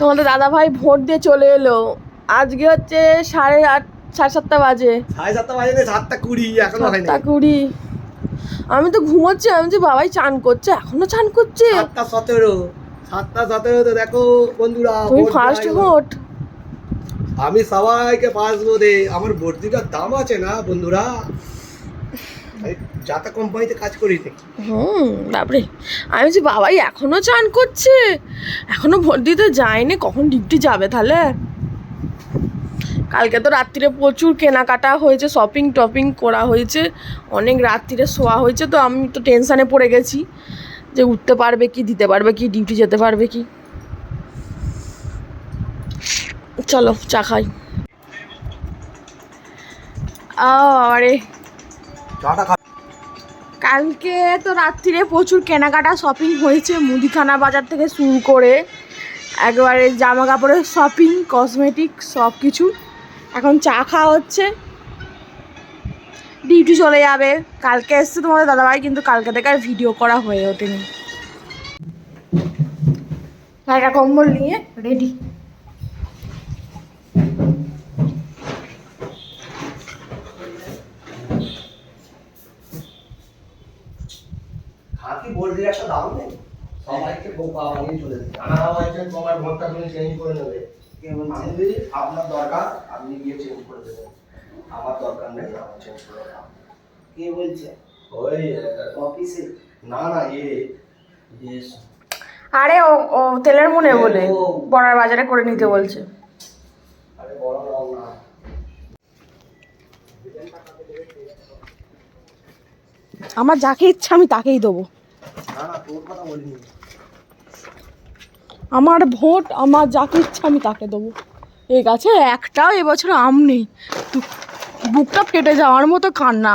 তোমাদের দাদা ভাই ভোট দিয়ে চলে এলো। আজকে হচ্ছে 7:30 বাজে। 7:30 বাজে না, 7:20 এখনো হয়নি। 7:20। আমি তো ঘুমোচ্ছি, আমি যে বাবাই চান করছে, এখনো চান করছে। 7:17। 7:17 তো দেখো বন্ধুরা, তুমি ফার্স্ট ভোট। আমি সবাইকে ফার্স্ট ভোটে। আমার ভোটটিটার দাম আছে না বন্ধুরা, যাতা কোম্পানিতে কাজ করি নাকি। বাপরে, আমি যে বাবাই এখনো চান করছে, এখনো ভোট দিতে যায়নি। কখন ডিউটি যাবে তাহলে? কালকে তো রাত্রিরে প্রচুর কেনাকাটা হয়েছে, শপিং টপিং করা হয়েছে, অনেক রাত্রিরে শোয়া হয়েছে। তো আমি তো টেনশানে পড়ে গেছি যে উঠতে পারবে কি, দিতে পারবে কি, ডিউটি যেতে পারবে কি। চলো চা খাই। আরে কালকে তো রাত্রিরে প্রচুর কেনাকাটা শপিং হয়েছে, মুদিখানা বাজার থেকে শুরু করে একবারে জামা কাপড়ের শপিং, কসমেটিক সব কিছু। এখন চা খাওয়া হচ্ছে, ডিউটি চলে যাবে। কালকে এসছে তোমাদের দাদাভাই, কিন্তু কালকে থেকে আর ভিডিও করা হয়ে ওঠেনি। একটা কম্বল নিয়ে রেডি। খাকি বোর্ডের একটা দাম নেই, সবাইকে বোকা বানিয়ে চলে যাচ্ছে। আনারা বলছেন তোমার ভোটটা তুমি চেঞ্জ করে নেবে। আমি আপনার দরকার, আপনি গিয়ে চেঞ্জ করে দেবেন। আমার দরকার নেই, আমার চেঞ্জ করে দাও। কে বলছে? ওই অফিসে। না না, ইয়েস। আরে ও তেলের মনে বলে বড়ার বাজারে করে নিতে বলছে। আরে বড় নাও না। আমার যাকে ইচ্ছা আমি তাকেই দেবো। না না, তোর কথা বলিনি। আমার ভোট, আমার যাকে ইচ্ছা আমি তাকে দেবো। এই গাছে একটাও এবছর আম নেই, বুকটা ফেটে যাওয়ার মতো কান্না।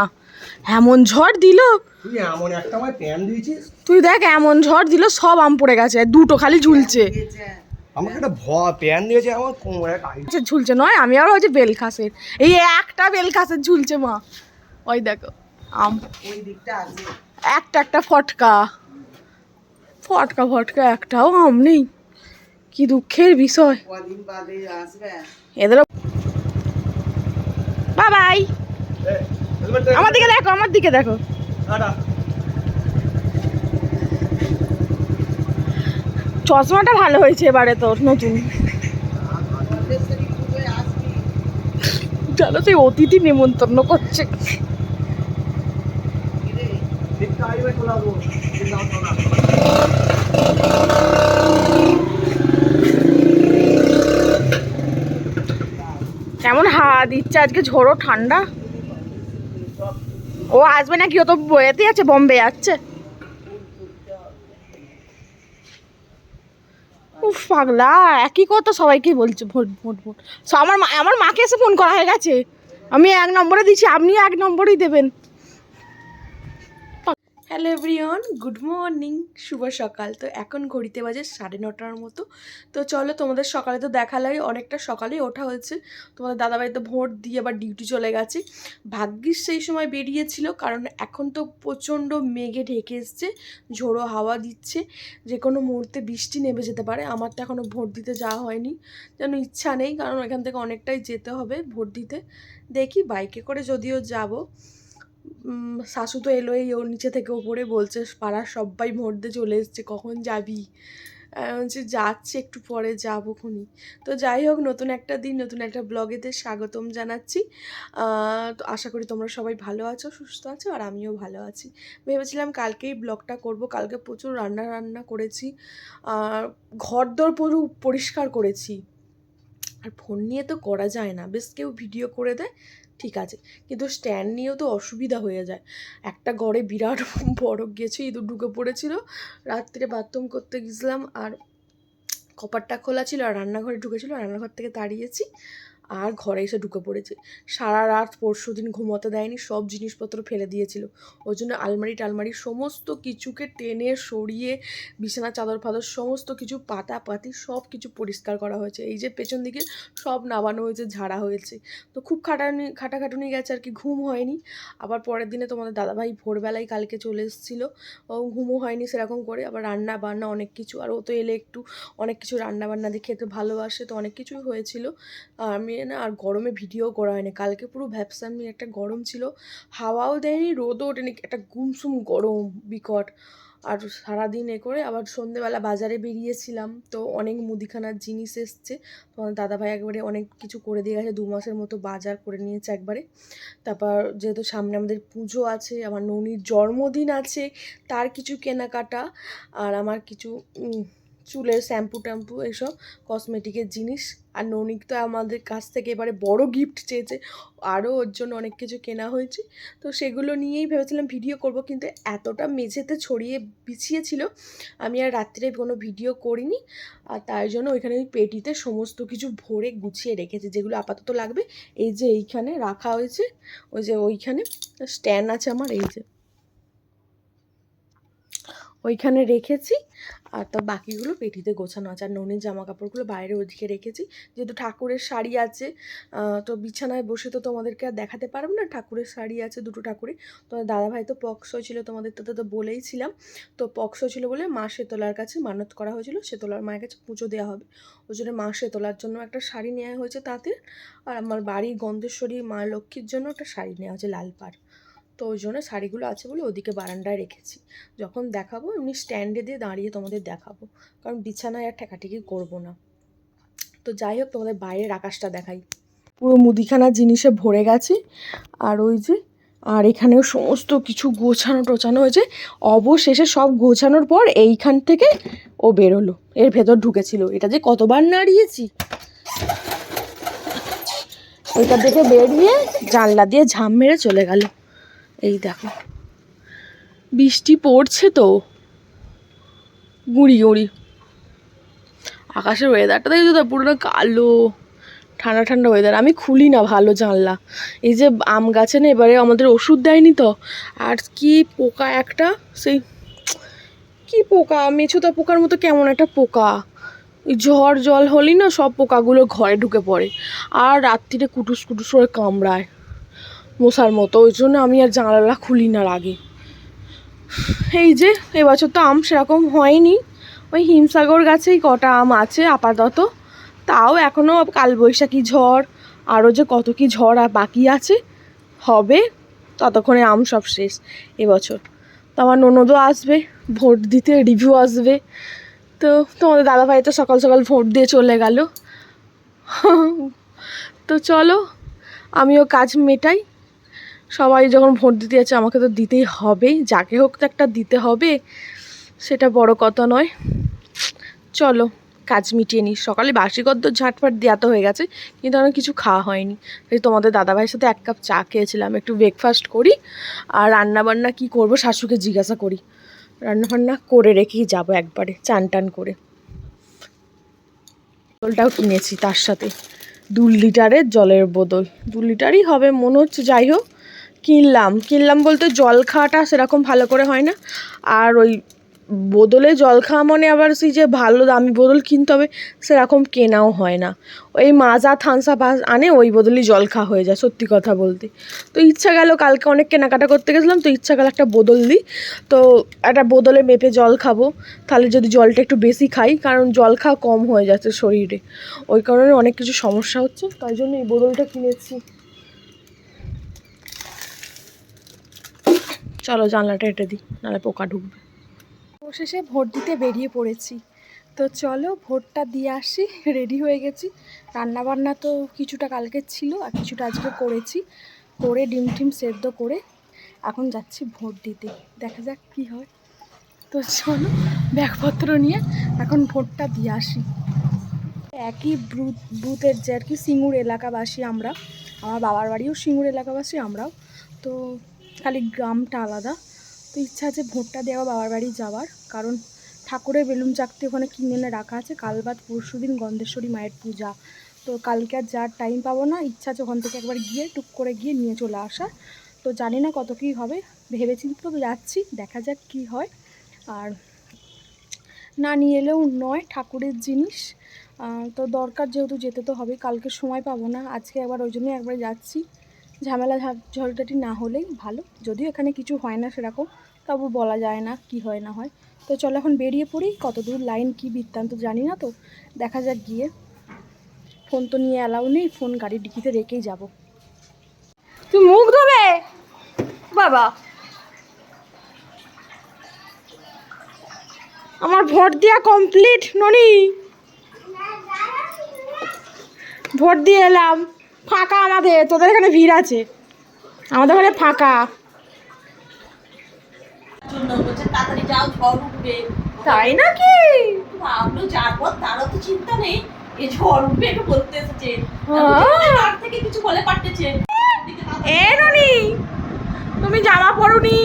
এমন ঝড় দিল, তুই এমন একটা আমায় প্যান দিয়েছিস। তুই দেখ এমন ঝড় দিল, সব আম পড়ে গেছে, দুটো খালি ঝুলছে। আমাকে একটা প্যান দিয়েছে, আমার কোমরে ঝুলছে নয়, আমি আর হচ্ছে বেলখাসের, এই একটা বেলখাসের ঝুলছে মা। ওই দেখো আম, ওই দিকটা আছে। একটা ফটকা ফটকা ফটকা, একটাও আম নেই। কি দুঃখের বিষয়। কদিন বাদে আসবে। এদেরও বাই। আমার দিকে দেখো, আমার দিকে দেখো। চশমাটা ভালো হয়েছে এবারে তোর নতুন। চলো, সেই অতিথি নিমন্ত্রণ করছে। কেমন হাওয়া দিচ্ছে আজকে, ঝোড়ো ঠান্ডা। ও আসবে নাকি? ও তো বয়েতে আছে, বম্বে যাচ্ছে। উফ পাগলা, একই কথা সবাইকে বলছে, ভোট ভোট ভোট। আমার মাকে এসে ফোন করা হয়ে গেছে, আমি 1 নম্বরে দিচ্ছি, আপনিও 1 নম্বরেই দেবেন। হ্যালো এভরিওয়ান, গুড মর্নিং, শুভ সকাল। তো এখন ঘড়িতে বাজে 9:30 মতো। তো চলো, তোমাদের সকালে তো দেখালাই, অনেকটা সকালেই ওঠা হয়েছে। তোমাদের দাদাভাই তো ভোট দিয়ে আবার ডিউটি চলে গেছে। ভাগ্যিস সেই সময় বেরিয়েছিল, কারণ এখন তো প্রচণ্ড মেঘে ঢেকে এসছে, ঝোড়ো হাওয়া দিচ্ছে, যে কোনো মুহূর্তে বৃষ্টি নেমে যেতে পারে। আমার তো এখনও ভোট দিতে যাওয়া হয়নি, যেন ইচ্ছা নেই, কারণ এখান থেকে অনেকটাই যেতে হবে ভোট দিতে। দেখি বাইকে করে যদিও যাব। শাশু তো এলোই, ওর নিচে থেকে ওপরে বলছে পাড়ার সবাই ভোট দিয়ে চলে এসছে, কখন যাবি? বলছি যাচ্ছি, একটু পরে যাবো খুনি। তো যাই হোক, নতুন একটা দিন, নতুন একটা ব্লগেতে স্বাগতম জানাচ্ছি। তো আশা করি তোমরা সবাই ভালো আছো, সুস্থ আছো, আর আমিও ভালো আছি। ভেবেছিলাম কালকেই ব্লগটা করব, কালকে প্রচুর রান্না করেছি, ঘরদোর পুরো পরিষ্কার করেছি। আর ফোন নিয়ে তো করা যায় না, বেশ কেউ ভিডিও করে দেয় ঠিক আছে, কিন্তু স্ট্যান্ড নিয়েও তো অসুবিধা হয়ে যায়। একটা ঘরে বিরাট বড় গেছে, ইঁদুর ঢুকে পড়েছিল, রাত্রে বাথরুম করতে গেছিলাম, আর কপারটা খোলা ছিল, আর রান্নাঘরে ঢুকেছিল, রান্নাঘর থেকে তাড়িয়েছি। আর ঘরে এসে ঢুকে পড়েছে। সারা রাত পরশু দিন ঘুমোতে দেয়নি, সব জিনিসপত্র ফেলে দিয়েছিল। ওই জন্য আলমারি টালমারি সমস্ত কিছুকে টেনে সরিয়ে বিছানা চাদর ফাদর সমস্ত কিছু পাতাপাতি সব কিছু পরিষ্কার করা হয়েছে। এই যে পেছন দিকে সব নামানো হয়েছে, ঝাড়া হয়েছে। তো খুব খাটাখাটুনি গেছে আর কি, ঘুম হয়নি। আবার পরের দিনে তোমাদের দাদাভাই ভোরবেলায় কালকে চলে এসেছিলো, ও ঘুমও হয়নি সেরকম করে। আবার রান্না বান্না অনেক কিছু, আর ও তো এলে একটু অনেক কিছু রান্না বান্না দিয়ে খেতে ভালোবাসে, তো অনেক কিছুই হয়েছিল। আমি না আর গরমে ভিডিও করা হয়নি কালকে, পুরো ভ্যাপসামি একটা গরম ছিল, হাওয়াও দেয়নি রোদও ওঠেনি, একটা গুমসুম গরম বিকট। আর সারাদিন এ করে আবার সন্ধেবেলা বাজারে বেরিয়েছিলাম, তো অনেক মুদিখানার জিনিস এসছে। তোমার দাদাভাই একবারে অনেক কিছু করে দিয়ে গেছে, 2 মাসের মতো বাজার করে নিয়েছে একবারে। তারপর যেহেতু সামনে আমাদের পুজো আছে, আমার ননির জন্মদিন আছে, তার কিছু কেনাকাটা, আর আমার কিছু চুলের শ্যাম্পু ট্যাম্পু এসব কসমেটিকের জিনিস। আর ননিক তো আমাদের কাছ থেকে এবারে বড় গিফট চেয়েছে, আরও ওর জন্য অনেক কিছু কেনা হয়েছে। তো সেগুলো নিয়েই ভেবেছিলাম ভিডিও করব, কিন্তু এতটা মেঝেতে ছড়িয়ে বিছিয়েছিল আমি আর রাত্রে কোনো ভিডিও করিনি। আর তাই জন্য ওইখানে ওই পেটিতে সমস্ত কিছু ভরে গুছিয়ে রেখেছি, যেগুলো আপাতত লাগবে। এই যে এইখানে রাখা হয়েছে, ওই যে ওইখানে স্ট্যান্ড আছে আমার, এই যে ওইখানে রেখেছি। আর তো বাকিগুলো পেটিতে গোছানো আছে। আর ননির জামা কাপড়গুলো বাইরে ওদিকে রেখেছি, যেহেতু ঠাকুরের শাড়ি আছে। তো বিছানায় বসে তো তোমাদেরকে আর দেখাতে পারবো না, ঠাকুরের শাড়ি আছে 2টো ঠাকুরে। তো দাদাভাই তো পক্স ছিল, তোমাদের তো বলেইছিলাম। তো পক্স ছিল বলে মা শেতলার কাছে মানত করা হয়েছিল, শেতলার মায়ের কাছে পুজো দেওয়া হবে, ওই জন্য মা শেতলার জন্য একটা শাড়ি নেওয়া হয়েছে তাঁতের। আর আমার বাড়ির গন্ধেশ্বরী মা লক্ষ্মীর জন্য একটা শাড়ি নেওয়া হয়েছে লাল পাড়। তো ওই জন্য শাড়িগুলো আছে বলে ওদিকে বারান্দায় রেখেছি, যখন দেখাবো এমনি স্ট্যান্ডে দিয়ে দাঁড়িয়ে তোমাদের দেখাবো, কারণ বিছানায় আর ঠেকাঠেকি করবো না। তো যাই হোক, তোমাদের বাইরের আকাশটা দেখাই, পুরো মুদিখানার জিনিসে ভরে গেছে। আর ওই যে, আর এখানেও সমস্ত কিছু গোছানো টোছানো হয়েছে। অবশেষে সব গোছানোর পর এইখান থেকে ও বেরোলো, এর ভেতর ঢুকেছিল। এটা যে কতবার নাড়িয়েছি, ওইটা দেখে বেরিয়ে জানলা দিয়ে ঝাঁপ মেরে চলে গেল। এই দেখো বৃষ্টি পড়ছে তো গুঁড়ি গুঁড়ি, আকাশের ওয়েদারটা দেখছো তো পুরো কালো, ঠান্ডা ঠান্ডা ওয়েদার। আমি খুলি না ভালো জানলা, এই যে আম গাছে না এবারে আমাদের ওষুধ দেয়নি তো, আর কি পোকা একটা, সেই কি পোকা, মেছোতা পোকার মতো কেমন একটা পোকা, ওই ঝড় জল হলেই না সব পোকাগুলো ঘরে ঢুকে পড়ে, আর রাত্রিরে কুটুস কুটুস করে কামড়ায় মশার মতো। ওই জন্য আমি আর জানলা খুলি না আগে। এই যে এবছর তো আম সেরকম হয়নি, ওই হিমসাগর গাছেই কটা আম আছে আপাতত, তাও এখনও কালবৈশাখী ঝড় আরও যে কত কি ঝড় আর বাকি আছে হবে, ততক্ষণে আম সব শেষ এবছর। তো আমার ননদও আসবে ভোট দিতে, রিভিউ আসবে। তো তোমাদের দাদাভাই তো সকাল সকাল ভোট দিয়ে চলে গেল। তো চলো আমিও কাজ মেটাই, সবাই যখন ভোট দিতে যাচ্ছে আমাকে তো দিতেই হবে, যাকে হোক তো একটা দিতে হবে, সেটা বড় কথা নয়। চলো কাজ মিটিয়ে নিই। সকালে বাসি গদ্দ ঝাটফাট দেওয়া তো হয়ে গেছে, কিন্তু আমার কিছু খাওয়া হয়নি। তাই তোমাদের দাদাভাইয়ের সাথে 1 কাপ চা খেয়েছিলাম, একটু ব্রেকফাস্ট করি। আর রান্নাবান্না কি করব শাশুকে জিজ্ঞাসা করি, রান্নাবান্না করে রেখেই যাবো একবারে চান টান করে। বোতলটাও কিনেছি, তার সাথে 2 লিটারের জলের বোতল, 2 লিটারই হবে মনে হচ্ছে। যাই হোক কিনলাম বলতে জল খাওয়াটা সেরকম ভালো করে হয় না, আর ওই বোতলে জল খাওয়া মানে আবার সেই যে ভালো দামি বোতল কিনতে হবে সেরকম কেনাও হয় না। ওই মাজা থামস আপ আনে, ওই বোতলই জল খাওয়া হয়ে যায় সত্যি কথা বলতে। তো ইচ্ছা গেল, কালকে অনেক কেনাকাটা করতে গেছিলাম, তো ইচ্ছা গেল একটা বোতল দিই, তো একটা বোতলে মেপে জল খাবো, তাহলে যদি জলটা একটু বেশি খাই, কারণ জল খাওয়া কম হয়ে যাচ্ছে শরীরে, ওই কারণে অনেক কিছু সমস্যা হচ্ছে, তাই জন্য এই বোতলটা কিনেছি। চলো জানলাটা এঁটে দিই, নাহলে পোকা ঢুকবে। অবশেষে ভোট দিতে বেরিয়ে পড়েছি, তো চলো ভোটটা দিয়ে আসি। রেডি হয়ে গেছি, রান্নাবান্না তো কিছুটা কালকে ছিল আর কিছুটা আজকে করেছি, করে ডিম টিম সেদ্ধ করে এখন যাচ্ছি ভোট দিতে, দেখা যাক কী হয়। তো চলো ব্যাগপত্র নিয়ে এখন ভোটটা দিয়ে আসি। একই বুথের যে আর কি, সিঙ্গুর এলাকাবাসী আমরা, আমার বাবার বাড়িও সিঙ্গুর এলাকাবাসী আমরাও, তো খালি গ্রামটা আলাদা। তো ইচ্ছা আছে ভোটটা দেওয়া বাবার বাড়ি যাওয়ার, কারণ ঠাকুরের বেলুন চাকতি ওখানে কিনে এনে রাখা আছে, কাল বাদ পরশু দিন গন্ধেশ্বরী মায়ের পূজা, তো কালকে আর যার টাইম পাবো না, ইচ্ছা আছে ওখান থেকে একবার গিয়ে টুক করে গিয়ে নিয়ে চলে আসা। তো জানি না কত কী হবে, ভেবেচিন্তে তো যাচ্ছি, দেখা যাক কী হয়। আর না নিয়ে এলেও নয়, ঠাকুরের জিনিস তো দরকার যেহেতু যেতে তো হবেই। কালকে সময় পাবো না, আজকে একবার ওই জন্যই একবার যাচ্ছি, ঝামেলা ঝড়টাটি না হলেই ভালো। যদিও এখানে কিছু হয় না সেরকম, তবু বলা যায় না কি হয় না হয়। তো চলো এখন বেরিয়ে পড়ি, কত দূর লাইন কী বৃত্তান্ত জানি না, তো দেখা যাক গিয়ে। ফোন তো নিয়ে অ্যালাউ নেই, ফোন গাড়ির ডিকিতে রেখেই যাব। তুই মুখ ধোবে বাবা, আমার ভোট দেওয়া কমপ্লিট ননি, ভোট দিয়ে এলাম। ফাঁকা আমাদের, তোদের এখানে ভিড় আছে, আমাদের ওখানে ফাঁকা। জন্য বলছে তাড়াতাড়ি যাও ঝড় উঠবে। তাই নাকি? ভাবলো যাবো, তারও তো চিন্তা নেই, এই ঝড় উঠবে এটা বলতে এসেছে। তার থেকে কিছু বলে পাঠিয়েছে। এ ননি, তুমি জামা পরোনি?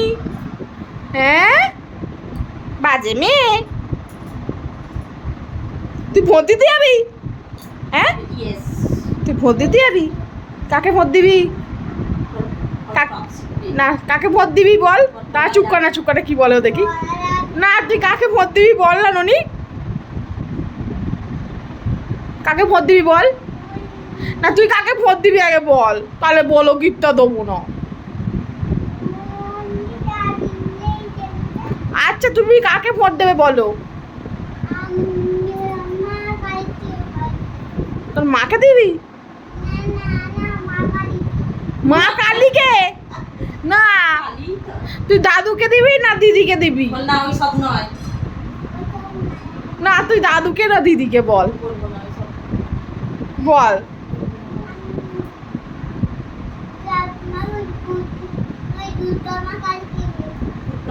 হ্যাঁ, বাজে মেয়ে। তুই ভোট দিতে যাবি? হ্যাঁ, ইয়েস, তুই ভোট দিতে যাবি? কাকে ভোট দিবি? না, কাকে ভোট দিবি বল। তা চুপ কর না, চুপ করে কি বলে দেখি। না, তুই কাকে ভোট দিবি বল না ননি, কাকে ভোট দিবি বল না, তুই কাকে ভোট দিবি আগে বল, তাহলে বলো গিফটটা দেবো না। আচ্ছা, তুমি কাকে ভোট দেবে বলো। তোর মাকে দিবি? মা কালীকে? না, তুই দাদুকে দিবি না দিদিকে দিবি? বল না, ওই সব নয়। না, তুই দাদুকে না দিদিকে বল, বলবো না ওই সব। বল।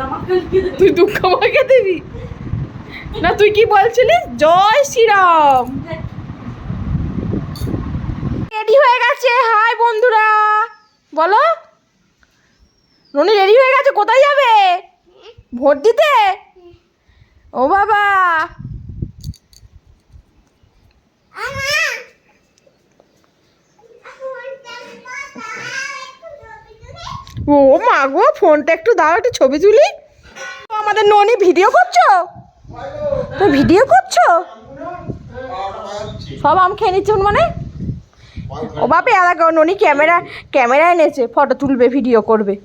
আমাকে কি দেবে? তুই দুঃখ মাকে দিবি না? তুই কি বলছিলি? জয় শ্রীরাম। রেডি হয়ে গেছে, হাই বন্ধুরা বলো। ননি রেডি হয়ে গেছে, কোথায় যাবে? ভোট দিতে? ও বাবা, ও মা গো, ফোনটা একটু দাও, একটু ছবি তুলি। আমাদের ননি ভিডিও করছো? তো ভিডিও করছো? সব আম খেয়ে নিচ্ছে মানে? ও বাপে, আলাদা ননি ক্যামেরা এনেছে, ফটো তুলবে, ভিডিও করবে।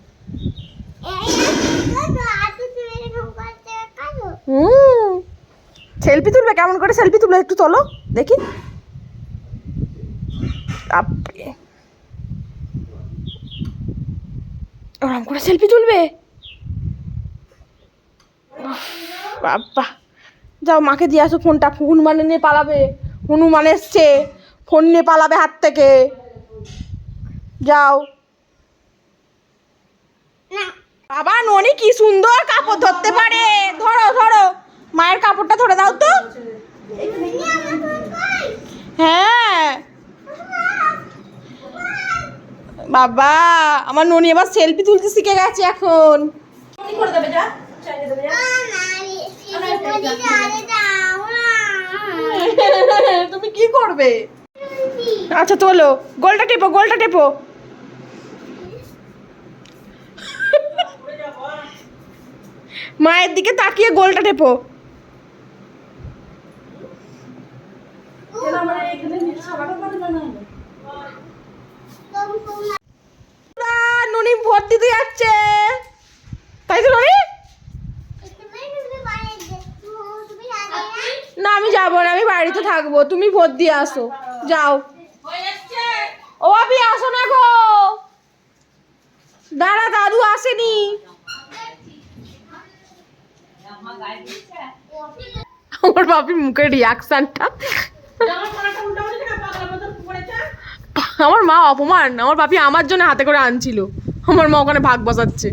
সেলফি তুলবে? কেমন করে সেলফি তুলবে একটু তোলো দেখি। ওরকম করে সেলফি তুলবে? বাবা, যাও মাকে দিয়ে আসো ফোনটা, হনুমানে নিয়ে পালাবে। হনুমান এসছে, ফোন নিয়ে পালাবে হাত থেকে। যাও। বাবা, ননি কি সুন্দর কাপড় ধরতে পারে। ধরো ধরো, মায়ের কাপড়টা ধরে দাও তো। হ্যাঁ বাবা, আমার ননি এবার সেলফি তুলতে শিখে গেছে এখন। কি করে দেবে যা? চাইলে দেবে যা। তুমি কি করবে? আচ্ছা তোলো, গোলটা টেপো, গোলটা টেপো। মায়ের দিকে তাকিয়ে গোলটা টেপো। ননি ভোট দিতে যাচ্ছে, তাই তো ননি? না, আমি যাবো না, আমি বাড়িতে থাকবো, তুমি ভোট দিয়ে আসো, যাও। ও বাপি, আসো না গো, দাঁড়া, দাদু আসেনি। আমার বাপি মুখের রিয়াকশনটা, আমার মা অপমান। আমার বাপি আমার জন্য হাতে করে আনছিল, আমার মা ওখানে ভাগ বসাচ্ছে।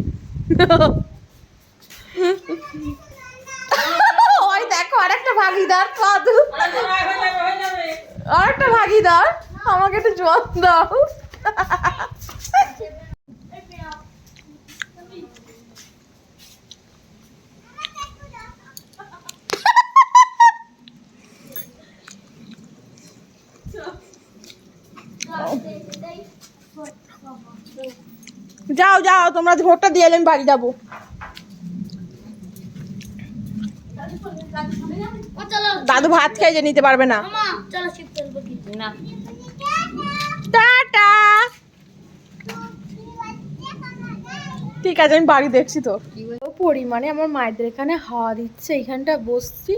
ওই দেখো আরেকটা ভাগিদার, দাদু আরেকটা ভাগিদার, আমাকে একটু জল দাও। যাও যাও, তোমরা ভোটটা দিয়ে এলে আমি বাড়ি যাবো। দাদু ভাত খেয়ে যে নিতে পারবে না। না টাটা। ঠিক আছে, আমি বাড়ি দেখছি তো। পরিমাণে আমার মায়েদের এখানে হাওয়া দিচ্ছে, এইখানটা বসছি,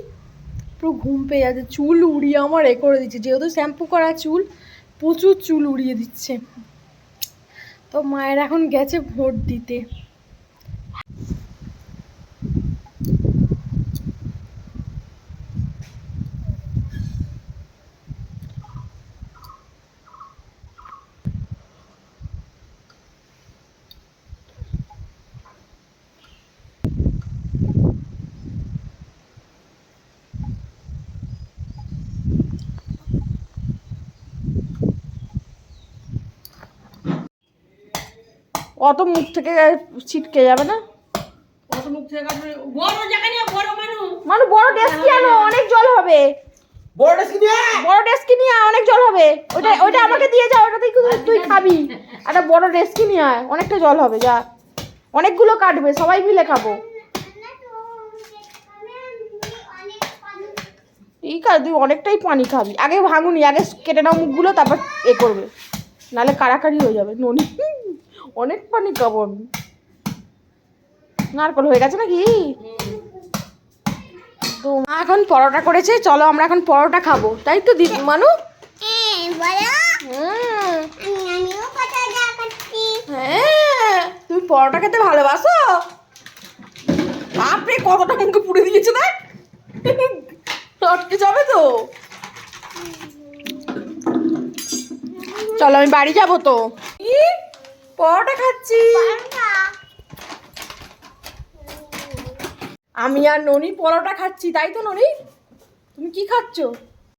পুরো ঘুম পেয়ে যাচ্ছে। চুল উড়িয়ে আমার এ করে দিচ্ছে, যেহেতু শ্যাম্পু করা চুল, প্রচুর চুল উড়িয়ে দিচ্ছে। তো মায়ের এখন গেছে ভোট দিতে। অত মুখ থেকে ছিটকে যাবে না। কত মুখ থেকে কাটবে, বড় জায়গা নিয়ে বড় মানুষ। মানু বড় ডেস্কি আনো, অনেক জল হবে। বড় ডেস্কি দিয়ে বড় ডেস্কি নিয়ে আয়, অনেক জল হবে। ওটা ওটা আমাকে দিয়ে যা, ওটাতেই তুই খাবি। একটা বড় ডেস্কি নিয়ে আয়, অনেকটা জল হবে। যা, অনেকগুলো কাটবে, সবাই মিলে খাবো। ঠিক আছে, তুই অনেকটাই পানি খাবি। আগে ভাঙুনি, আগে কেটে নাও মুখগুলো, তারপর এ করবে, নাহলে কাড়াকাড়ি হয়ে যাবে। ননি অনেক পানি খাবো আমি। নারকল হয়ে গেছে নাকি? তো মা এখন পরোটা করেছে, চলো আমরা এখন পরোটা খাবো, তাই তো দিদি মানু? হ্যাঁ, তুমি পরোটা খেতে ভালোবাসো? বাপরে, কতটা মুখে পুড়ে দিয়েছে না, আটকে যাবে তো। চলো আমি বাড়ি যাবো তো। কি পরোটা খাচ্ছি আমি আর ননি, পরোটা খাচ্ছি, তাই তো ননি? তুমি কি খাচ্ছো?